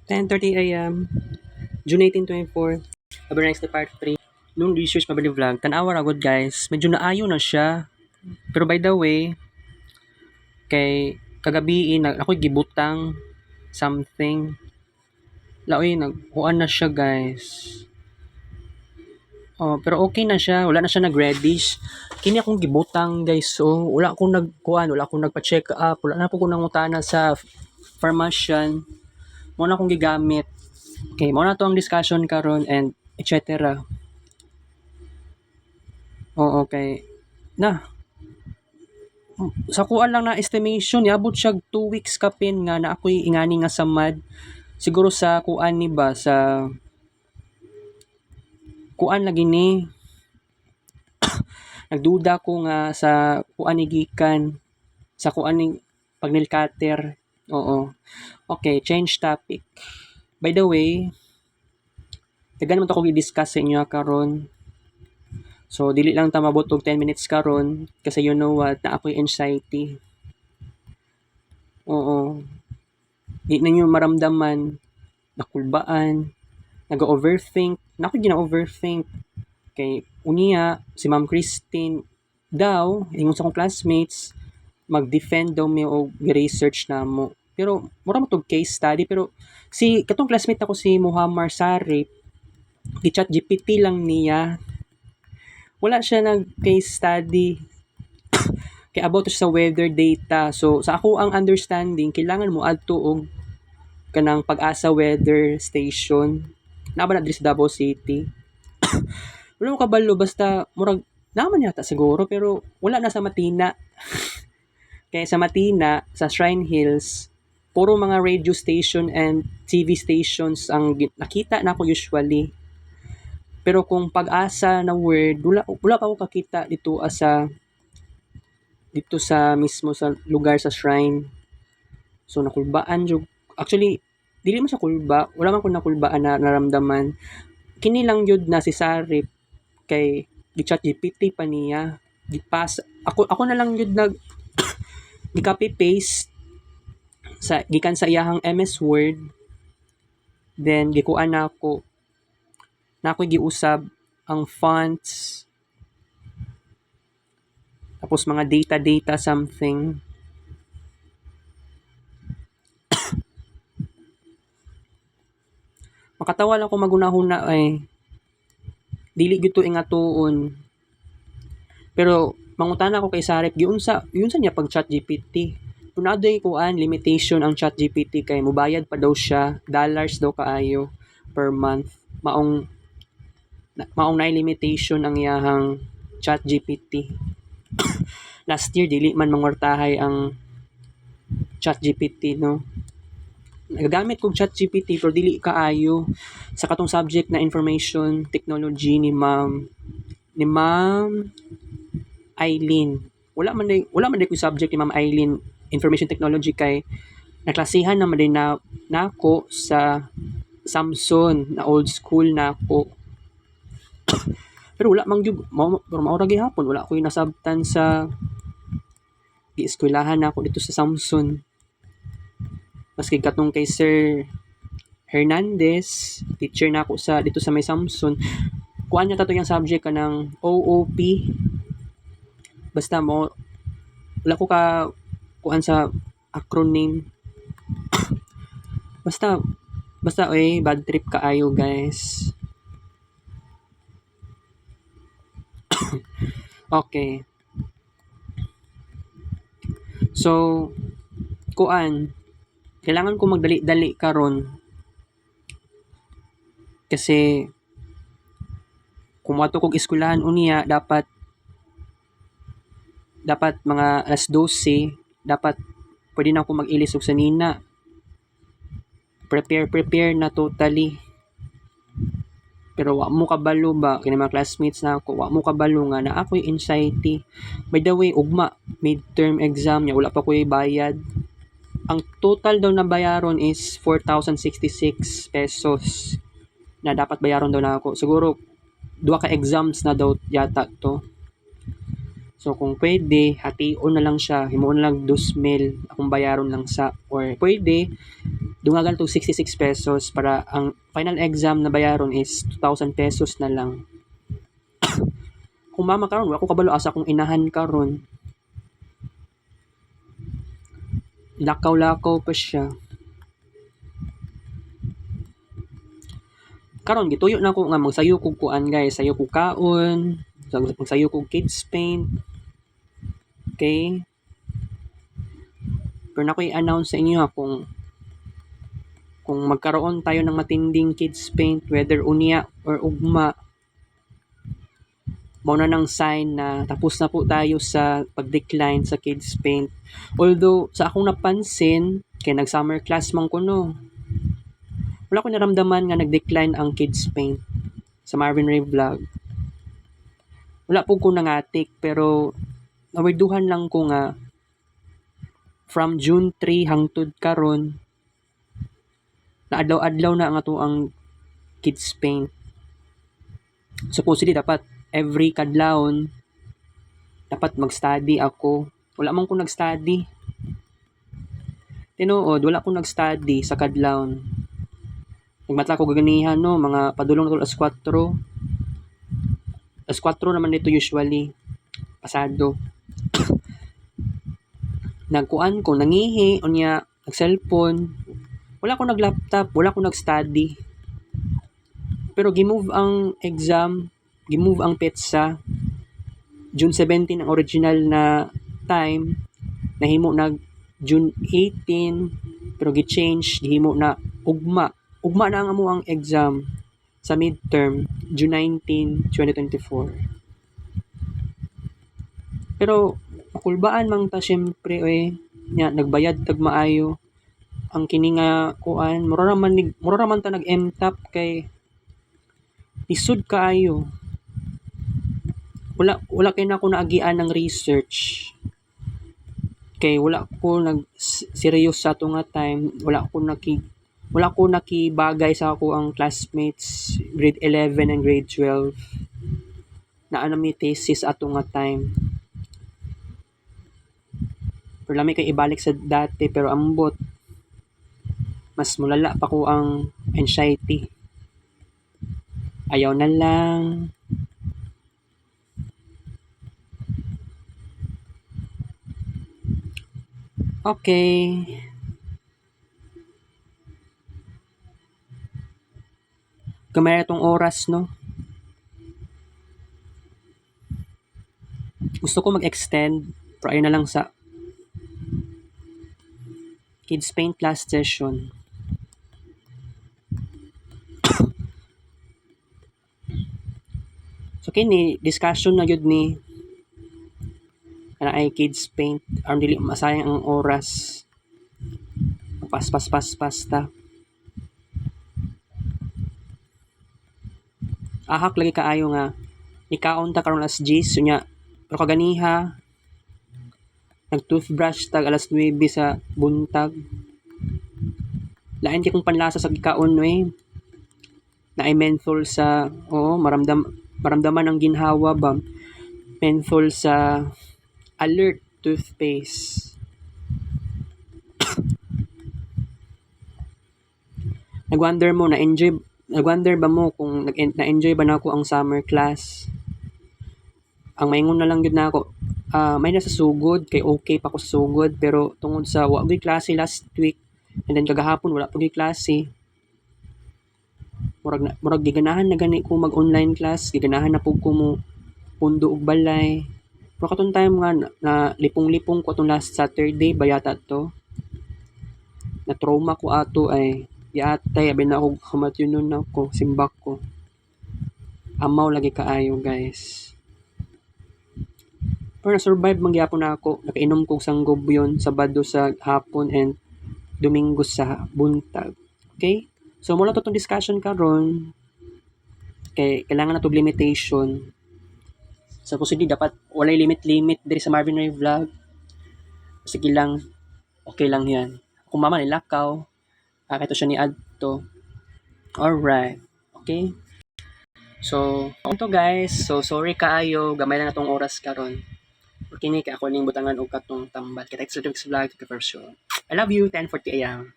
10:30 AM, June 18, 24. Overnight na part 3. Nung research mabali vlog, tanawa ra gud guys. Medyo naayo na siya. Pero by the way, kay kagabi ako gibutang something. Laoy nagkuan na siya guys. Oh, pero okay na siya. Wala na siya nag-reddish. Kini akong gibutang guys. So, wala akong nagkuan, wala akong nagpa-check up, wala na po ko nangutana sa pharmacian. Mo na akong gigamit. Okay, mo na to ang discussion karon and etc. Oo, okay. Na, sa kuan lang na estimation, niabot siya 2 weeks kapin nga na ako'y ingani nga samad. Siguro sa kuan ni ba, sa kuan lagi ni, nagduda ko nga sa kuan ni gikan, sa kuan ni pagnilkater. Oo. Okay, change topic. By the way, tagan man to ko i-discuss sa inyo karon. So, dili lang ta mabot og 10 minutes karon kasi you know what, na ako'y anxiety. Oo. Di ninyo maramdaman, nakulbaan, nag-overthink. Naku, gina-overthink. Kay, unya, si Ma'am Christine daw, ingon sa akong classmates, mag-defend daw mi o research na mo. Pero, mura mo tog case study. Pero, katong classmate ako si Muhammad Sarip, i-chat GPT lang niya. Wala siya nag-case study kay about sa weather data. So, sa ako ang understanding, kailangan mo adto og kanang Pag-asa weather station. Naba na diri sa Davao City. Wala mo kabalo basta murag naman yata siguro pero wala na sa Matina. Kaya sa Matina, sa Shrine Hills, puro mga radio station and TV stations ang nakita na ako usually. Pero kung Pag-asa na word, wala pa ako kakita dito sa mismo sa lugar sa shrine. So nakulbaan jud. Actually, dili man sa kulba, wala man ko nakulbaan na naramdaman. Kini lang yun na si Sarip kay gi-chat GPT pa niya. Gipas ako na lang yun gi-copy paste gikan sa iyahang MS Word. Then gikuan na ako giusab ang fonts tapos mga data something. Makatawa lang ko magunahuna ay dili gyud to ingatuon. Pero mangutana ko kay Sarip giunsa niya pag chat GPT. Punadoy kuan limitation ang chat GPT kay mubayad pa daw siya dollars daw kaayo per month. Maong na limitation ang iyahang chat GPT. Last year dili man mangwartahay ang chat GPT no. Nagagamit kog chat GPT pero dili kaayo sa katong subject na information technology ni Ma'am Eileen. Wala man day ko subject ni Ma'am Eileen information technology kay naklasihan naman din na nako sa Samsung na old school nako. Pero wala man gyud maura gihapon wala ko nasabtan sa gieskwelahan nako dito sa Samsung. Maski katong kay Sir Hernandez, teacher na ako dito sa may Samsung. Kuan niya tato yung subject ka ng OOP. Basta mo wala ko ka kuan sa acronym. basta bad trip kaayo guys. Okay. So, kailangan ko magdali-dali karon kasi kung mato kog eskwelahan unya dapat mga alas 12 dapat pwede na ako mag-ilis og sanina. Prepare na totally. Pero wa mo kabalo ba kini mga classmates na ako, wa mo kabalo nga na ako'y anxiety. By the way, ugma midterm exam niya wala pa ko'y bayad. Ang total daw na bayaron is 4,066 pesos na dapat bayaron daw na ako. Siguro 2 ka exams na daw yata to. So kung pwede, hation na lang siya, himuon na lang 2,000 akong bayaron lang sa, or pwede dungagan to 66 pesos para ang final exam na bayaron is 2,000 pesos na lang. Kung mama karon wala ko kabalo asa kung inahan karon. Lakaw-lakaw pa siya. Karon gituyo na ko nga magsayo kog kuan guys, sayo kog kaon, magsayo kog kids paint. Okay? Pero na ko i-announce sa inyo ha, kung magkaroon tayo ng matinding kids paint, whether unya or ugma, mao na ng sign na tapos na po tayo sa pag-decline sa kids paint. Although sa akong napansin, kay nag-summer class man ko no, wala ko naramdaman nga nag-decline ang kids paint sa Marvin Ray Vlog. Wala po ko nangatik, pero nawirduhan lang ko nga from June 3 hangtod karon na adlaw-adlaw na ang ato ang kids paint. Supposedly dapat every kadlawon dapat mag-study ako. Wala man ko nag-study. Tinuod, wala ko nag-study sa kadlawon. Nagmatla ko gaganihan no, mga padulong na alas 4. Alas 4 naman dito usually. Pasado. Nagkuan ko, nangihi, unya, nag-cellphone. Wala ko nag-laptop, wala ko nag-study. Pero gimove ang exam, gimove ang petsa. June 17 ang original na time, nahimo nag June 18, pero gi-change, gihimo na ugma. Ugma na ang amo ang exam sa midterm, June 19, 2024. Pero makulbaan man ta syempre nya nagbayad tag maayo ang kini nga kuan mura raman ta nag MTAP kay isud kaayo. Wala kay nako naagian ng research. Kay wala ko nag serious sa ato nga time, wala ko nakibagay sa ako ang classmates grade 11 and grade 12 na mi thesis ato nga time. Pero lami kay ibalik sa dati, pero ambot mas mulala pa ko ang anxiety. Ayaw na lang. Okay. Gamay na tong oras, no? Gusto ko mag-extend, pero ayun na lang sa Kids Paint last session. So kini discussion na yun ni ay Kids Paint aron dili masayang ang oras. Pas ta. Ahak lagi kaayo nga nikaon ta karon alas 10 nya pero kaganiha nag-toothbrush tag alas 9 sa buntag. Lain kay kung panlasa sa gikaon na ay menthol sa maramdaman ang ginhawa ba, menthol sa Alert toothpaste. Nagwonder ba mo kung na-enjoy ba nako ang summer class? Ang maingon na lang gid nako, may nasa sugod kay okay pa ko sa sugod, pero tungod sa wa gyud klase last week and then kagahapon wala pa gyud klase. Murag giganahan na gani ko mag-online class, giganahan na pug ko mo pundo og balay. Pero katong time nga na lipong-lipong ko atong last Saturday bayata to. Na trauma ko ato ay yatay abi na ako kamatunon ako simbak ko. Amaw lagi kaayo guys. Pero na-survive man gyapon ako. Nakainom kog sanggob yon Sabado sa hapon and Domingo sa buntag. Okay? So mula to tong discussion karon kay kailangan na to limitation. So kusudi dapat walay limit diri sa Marvin Ray Vlog. Sige lang, okay lang yan. Kung mama nilakaw, ito siya ni Adto. Alright, okay? So, ito guys, so sorry kaayo, gamay lang natong oras karon. kini kay ako ning butangan og katong tambal. Kita sa vlog, ka I love you, 10:40 AM.